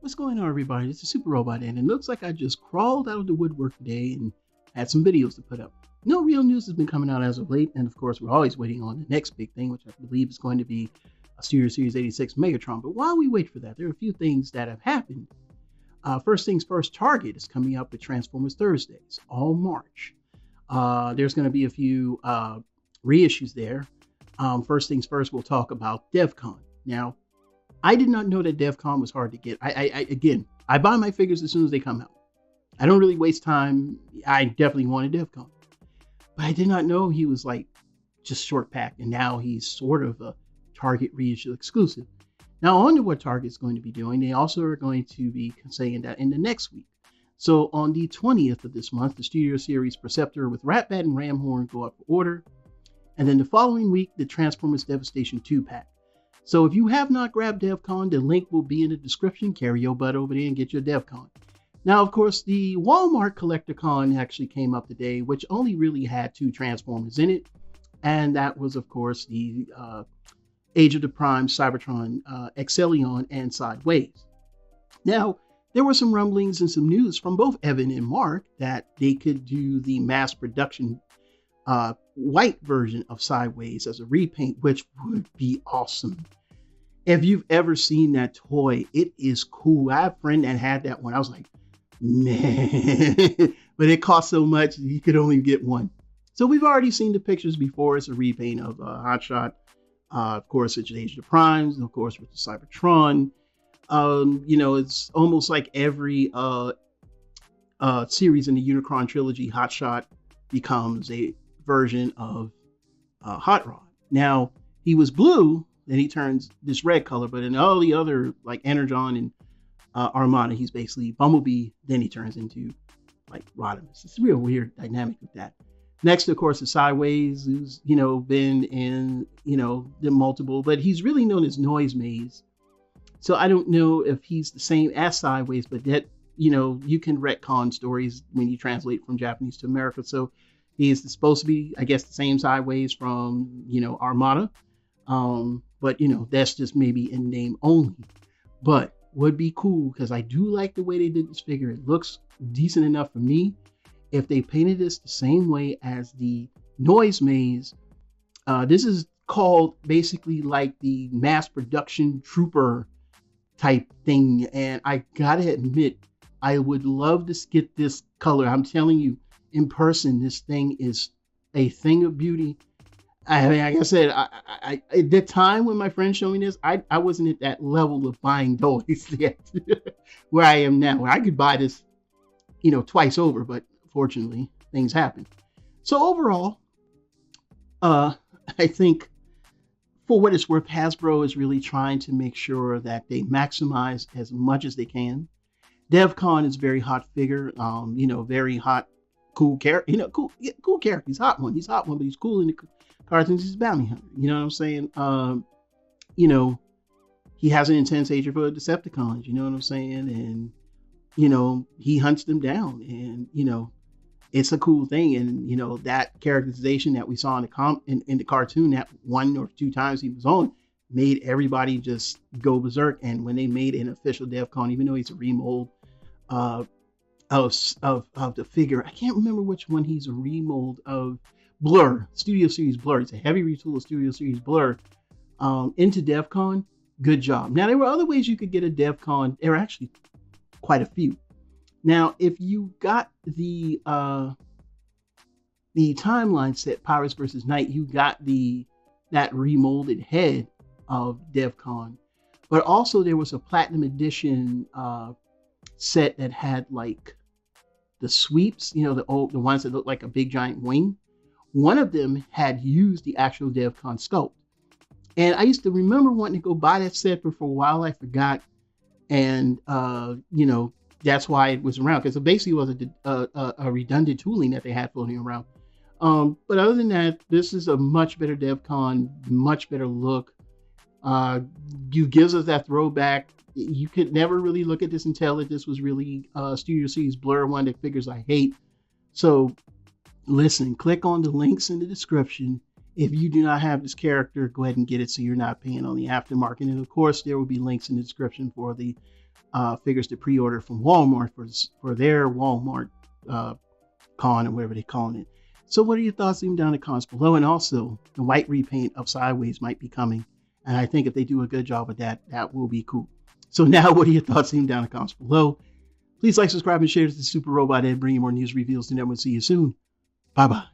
What's going on, everybody? It's the Super Robot, and it looks like I just crawled out of the woodwork today and had some videos to put up. No real news has been coming out as of late, and of course, we're always waiting on the next big thing, which I believe is going to be a Studio Series 86 Megatron. But while we wait for that, there are a few things that have happened. First things first, Target is coming up with Transformers Thursdays, all March. There's going to be a few reissues there. First things first, we'll talk about Devcon. Now, I did not know that Devcon was hard to get. I buy my figures as soon as they come out. I don't really waste time. I definitely wanted Devcon. But I did not know he was like just short packed, and now he's sort of a Target reissue exclusive. Now, on to what Target's going to be doing. They also are going to be saying that in the next week. So on the 20th of this month, the Studio Series Perceptor with Ratbat and Ramhorn go up for order. And then the following week, the Transformers Devastation 2-pack. So if you have not grabbed Devcon, the link will be in the description. Carry your butt over there and get your Devcon. Now, of course, the Walmart Collector-Con actually came up today, which only really had 2 Transformers in it. And that was, of course, the Age of the Prime, Cybertron, EXCELLION, and Sideways. Now, there were some rumblings and some news from both Evan and Mark that they could do the mass production white version of Sideways as a repaint, which would be awesome. If you've ever seen that toy, it is cool. I have a friend that had that one. I was like, man, but it cost so much, you could only get one. So we've already seen the pictures before. It's a repaint of Hotshot. Of course, it's Age of the Primes, of course, with the Cybertron. It's almost like every series in the Unicron trilogy, Hotshot becomes a version of Hot Rod. Now, he was blue, then he turns this red color, but in all the other, like Energon and Armada, he's basically Bumblebee, then he turns into like Rodimus. It's a real weird dynamic with that. Next, of course, is Sideways, who's, been in, the multiple, but he's really known as Noise Maze. So I don't know if he's the same as Sideways, but that, you can retcon stories when you translate from Japanese to America. So he is supposed to be, I guess, the same Sideways from, Armada. But, that's just maybe in name only. But would be cool because I do like the way they did this figure. It looks decent enough for me. If they painted this the same way as the Noise Maze, this is called basically like the mass production trooper type thing. And I gotta admit, I would love to get this color. I'm telling you, in person, this thing is a thing of beauty. I mean, like I said, I at the time when my friend showed me this, I wasn't at that level of buying toys yet, where I am now, where I could buy this, twice over, but fortunately, things happen. So overall, I think for what it's worth, Hasbro is really trying to make sure that they maximize as much as they can. Devcon is a very hot figure, very hot, cool character, cool character. He's hot one, but he's cool in the cartoons. He's a bounty hunter. You know what I'm saying? He has an intense hatred for Decepticons. You know what I'm saying? And he hunts them down, and it's a cool thing. And that characterization that we saw in the cartoon, that 1 or 2 times he was on, made everybody just go berserk. And when they made an official Devcon, even though he's a remold of the figure, I can't remember which one he's a remold of. Blur, Studio Series Blur. It's a heavy retool of Studio Series Blur into Devcon. Good job. Now, there were other ways you could get a Devcon. There are actually quite a few. Now, if you got the timeline set, Pirates versus Night, you got that remolded head of Devcon. But also there was a Platinum Edition set that had like the sweeps, the ones that look like a big giant wing. One of them had used the actual Devcon sculpt. And I used to remember wanting to go buy that set, but for a while I forgot. And, that's why it was around, because it basically was a redundant tooling that they had floating around. But other than that, this is a much better Devcon, much better look. You gives us that throwback. You could never really look at this and tell that this was really Studio Series Blur, one of the figures I hate. So listen, click on the links in the description. If you do not have this character, go ahead and get it so you're not paying on the aftermarket. And of course, there will be links in the description for the figures to pre-order from Walmart for their Walmart con or whatever they're calling it. So what are your thoughts? Leave them down in the comments below. And also, the white repaint of Sideways might be coming. And I think if they do a good job with that, that will be cool. So now, what are your thoughts? Leave them down in the comments below. Please like, subscribe, and share to the Super Robot Ed, bringing more news reveals. And then we'll see you soon. Bye-bye.